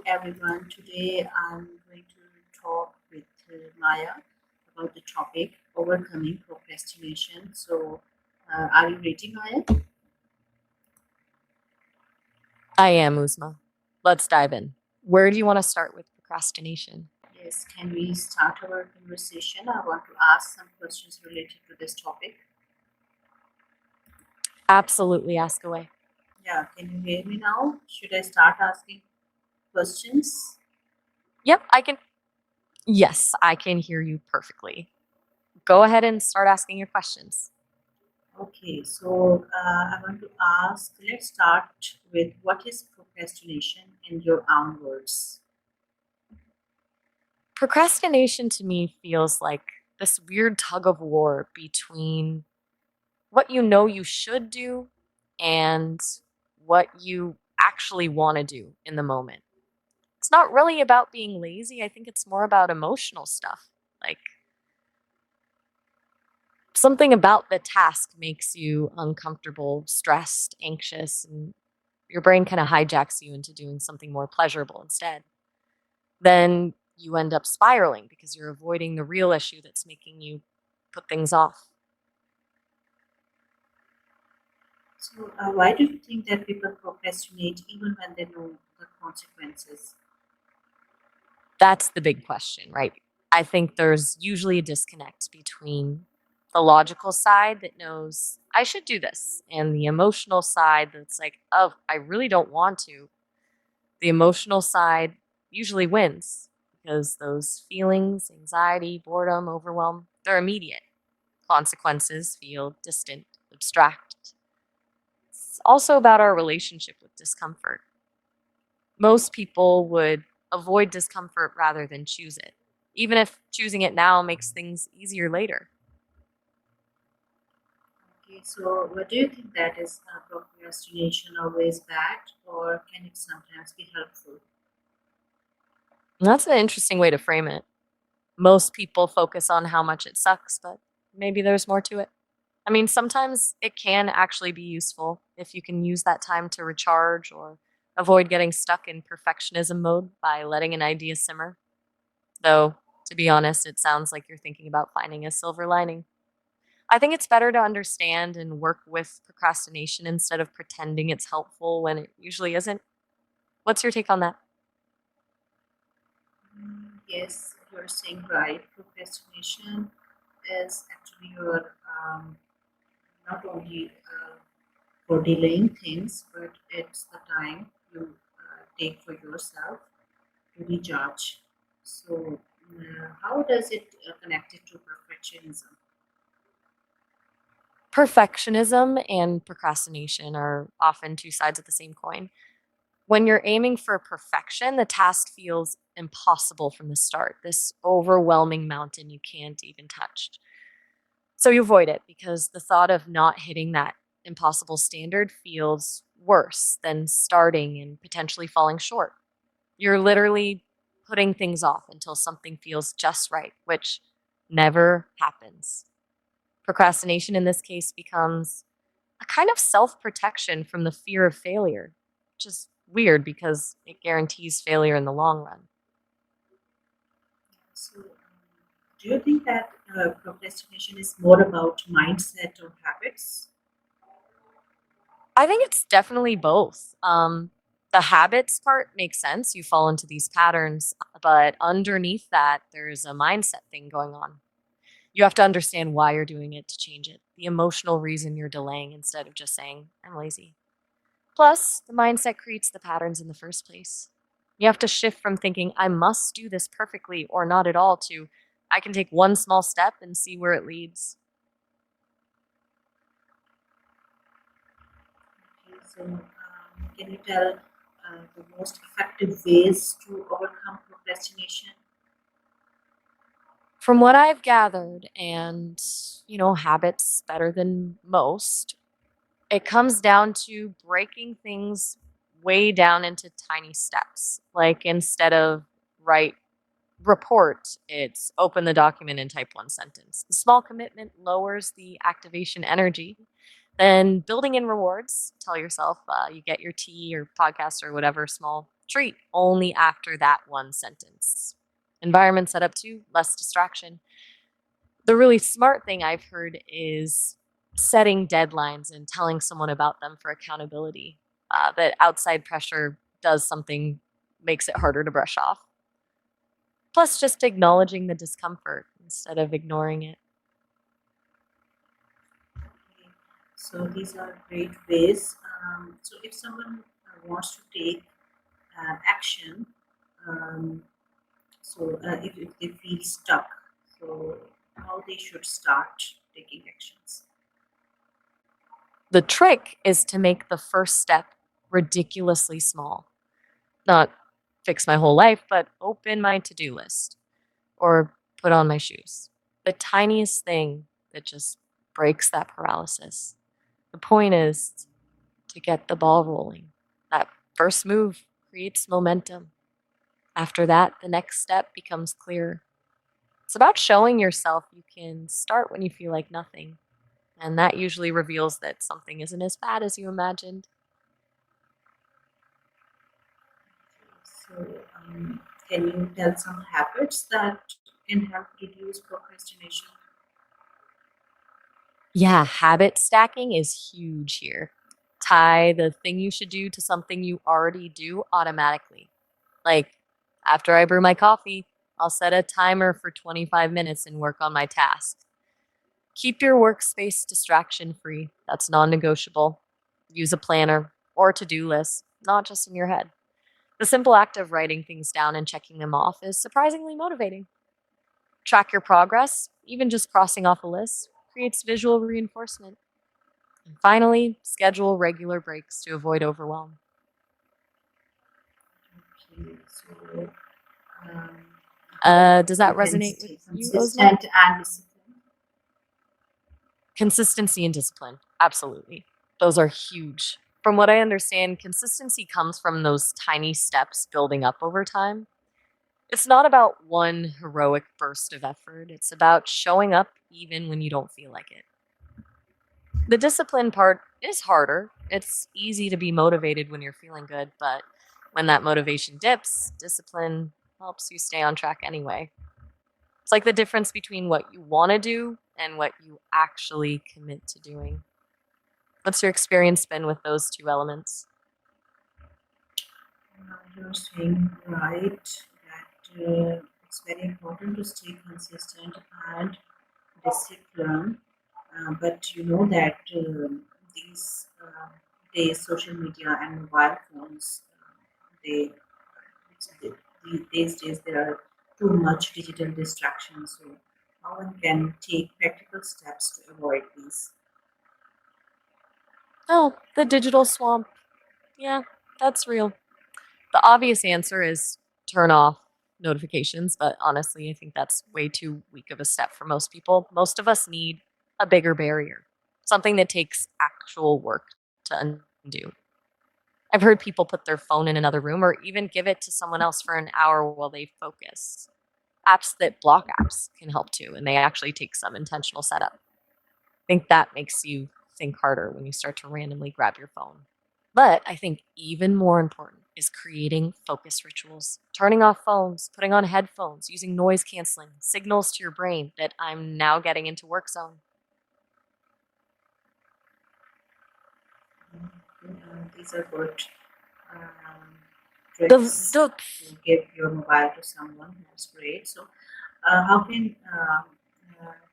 everyone. Today I'm going to talk with Maya about the topic overcoming procrastination. Are you ready, Maya? I am, Uzma. Let's dive in. Where do you want to start with procrastination? Yes, can we start our conversation? I want to ask some questions related to this topic. Absolutely, ask away. Yeah, can you hear me now? Should I start asking questions? Yep, I can. Yes, I can hear you perfectly. Go ahead and start asking your questions. Okay, I want to ask, let's start with what is procrastination in your own words? Procrastination to me feels like this weird tug of war between what you know you should do and what you actually want to do in the moment. It's not really about being lazy. I think it's more about emotional stuff. Like something about the task makes you uncomfortable, stressed, anxious, and your brain kind of hijacks you into doing something more pleasurable instead. Then you end up spiraling because you're avoiding the real issue that's making you put things off. Why do you think that people procrastinate even when they know the consequences? That's the big question, right? I think there's usually a disconnect between the logical side that knows I should do this and the emotional side that's like, oh, I really don't want to. The emotional side usually wins because those feelings, anxiety, boredom, overwhelm, they're immediate. Consequences feel distant, abstract. It's also about our relationship with discomfort. Most people would avoid discomfort rather than choose it, even if choosing it now makes things easier later. Okay, so what do you think that is procrastination always bad or can it sometimes be helpful? And that's an interesting way to frame it. Most people focus on how much it sucks, but maybe there's more to it. I mean, sometimes it can actually be useful if you can use that time to recharge or avoid getting stuck in perfectionism mode by letting an idea simmer. Though, to be honest, it sounds like you're thinking about finding a silver lining. I think it's better to understand and work with procrastination instead of pretending it's helpful when it usually isn't. What's your take on that? Yes, you're saying right. Procrastination is actually your not only for delaying things, but it's the time you take for yourself to recharge. How does it connect it to perfectionism? Perfectionism and procrastination are often two sides of the same coin. When you're aiming for perfection, the task feels impossible from the start, this overwhelming mountain you can't even touch. So you avoid it because the thought of not hitting that impossible standard feels worse than starting and potentially falling short. You're literally putting things off until something feels just right, which never happens. Procrastination in this case becomes a kind of self protection from the fear of failure, which is weird because it guarantees failure in the long run. Do you think that procrastination is more about mindset or habits? I think it's definitely both. The habits part makes sense. You fall into these patterns, but underneath that, there's a mindset thing going on. You have to understand why you're doing it to change it, the emotional reason you're delaying instead of just saying, I'm lazy. Plus, the mindset creates the patterns in the first place. You have to shift from thinking, I must do this perfectly or not at all, to I can take one small step and see where it leads. Okay, can you tell the most effective ways to overcome procrastination? From what I've gathered, and habits better than most, it comes down to breaking things way down into tiny steps. Like instead of write report, it's open the document and type one sentence. The small commitment lowers the activation energy. Then building in rewards, tell yourself you get your tea or podcast or whatever small treat only after that one sentence. Environment set up to less distraction. The really smart thing I've heard is setting deadlines and telling someone about them for accountability. That outside pressure does something, makes it harder to brush off. Plus, just acknowledging the discomfort instead of ignoring it. Okay. So these are great ways. So if someone wants to take action, um, if they feel stuck, so how they should start taking actions. The trick is to make the first step ridiculously small. Not fix my whole life, but open my to do list or put on my shoes. The tiniest thing that just breaks that paralysis. The point is to get the ball rolling. That first move creates momentum. After that, the next step becomes clear. It's about showing yourself you can start when you feel like nothing. And that usually reveals that something isn't as bad as you imagined. So can you tell some habits that can help reduce procrastination? Yeah, habit stacking is huge here. Tie the thing you should do to something you already do automatically. Like, after I brew my coffee, I'll set a timer for 25 minutes and work on my task. Keep your workspace distraction free. That's non negotiable. Use a planner or to do list, not just in your head. The simple act of writing things down and checking them off is surprisingly motivating. Track your progress, even just crossing off a list, creates visual reinforcement. And finally, schedule regular breaks to avoid overwhelm. Okay, so um, how Does we that can resonate with stay you, Ozma? consistent and disciplined. Consistency and discipline. Absolutely. Those are huge. From what I understand, consistency comes from those tiny steps building up over time. It's not about one heroic burst of effort, it's about showing up even when you don't feel like it. The discipline part is harder. It's easy to be motivated when you're feeling good, but when that motivation dips, discipline helps you stay on track anyway. It's like the difference between what you want to do and what you actually commit to doing. What's your experience been with those two elements? You're saying right that it's very important to stay consistent and disciplined. But you know that these days, social media and mobile phones, they, these days there are too much digital distraction. So how one can take practical steps to avoid these. Oh, the digital swamp. Yeah, that's real. The obvious answer is turn off notifications, but honestly, I think that's way too weak of a step for most people. Most of us need a bigger barrier, something that takes actual work to undo. I've heard people put their phone in another room or even give it to someone else for an hour while they focus. Apps that block apps can help too, and they actually take some intentional setup. I think that makes you think harder when you start to randomly grab your phone. But I think even more important is creating focus rituals, turning off phones, putting on headphones, using noise canceling, signals to your brain that I'm now getting into work zone. These are good um, The, tricks the to give your mobile to someone. That's great. So, how can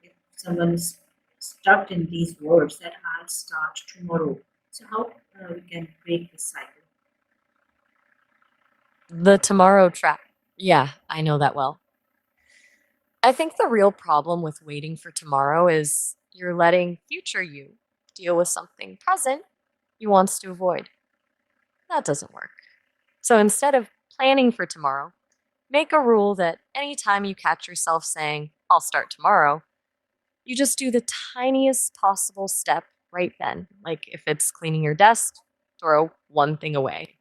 if someone is stuck in these words that I'll start tomorrow? So, how we can break this cycle? the tomorrow trap. Yeah, I know that well. I think the real problem with waiting for tomorrow is you're letting future you deal with something present you wants to avoid. That doesn't work. So instead of planning for tomorrow, make a rule that anytime you catch yourself saying, I'll start tomorrow, you just do the tiniest possible step right then. Like if it's cleaning your desk, throw one thing away.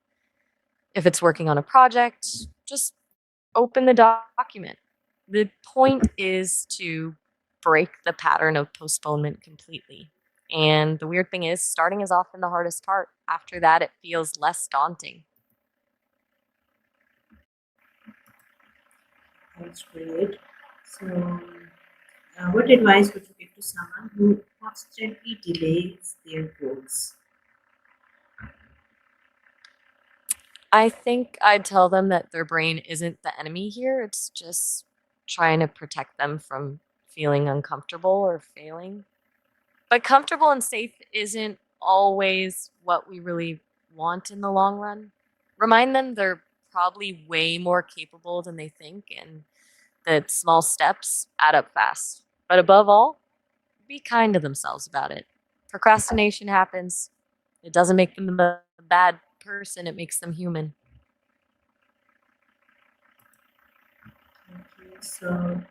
If it's working on a project, just open the document. The point is to break the pattern of postponement completely. And the weird thing is, starting is often the hardest part. After that, it feels less daunting. That's great. So, what advice would you give to someone who constantly delays their goals? I think I'd tell them that their brain isn't the enemy here. It's just trying to protect them from feeling uncomfortable or failing. But comfortable and safe isn't always what we really want in the long run. Remind them they're probably way more capable than they think and that small steps add up fast. But above all, be kind to themselves about it. Procrastination happens. It doesn't make them a bad person, it makes them human. Thank you. So,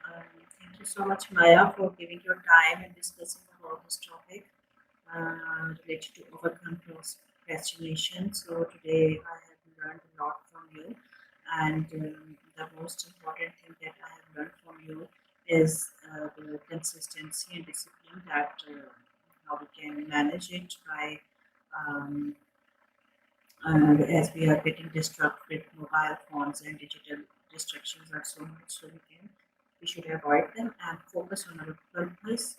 thank you so much, Maya, for giving your time and discussing about this topic related to overcome procrastination. So, today I have learned a lot from you, and the most important thing that I have learned from you is the consistency and discipline that how we can manage it by um, as we are getting distracted with mobile phones and digital distractions are so much, so we should avoid them and focus on our purpose.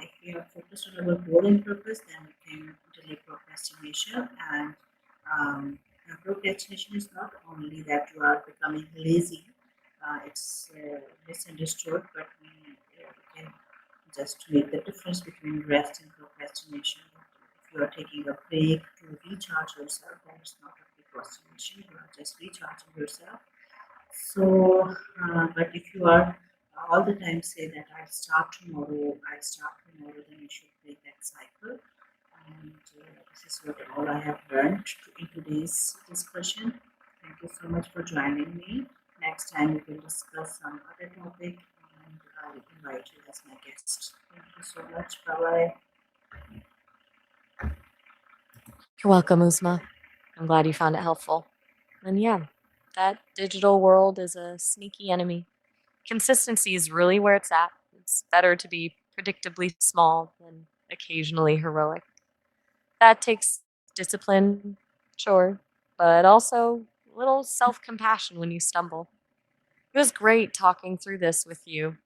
If we are focused on our goal and purpose, then we can delay procrastination. And procrastination is not only that you are becoming lazy; it's misunderstood, but we can just to make the difference between rest and procrastination. If you are taking a break to recharge yourself, then it's not a procrastination, you are just recharging yourself. So, but if you are all the time say that I'll start tomorrow, then you should break that cycle. And this is what all I have learned in today's discussion. Thank you so much for joining me. Next time we will discuss some other topic and I will invite you as my guest. Thank you so much. Bye bye. You're welcome, Uzma. I'm glad you found it helpful. And yeah, that digital world is a sneaky enemy. Consistency is really where it's at. It's better to be predictably small than occasionally heroic. That takes discipline, sure, but also a little self compassion when you stumble. It was great talking through this with you.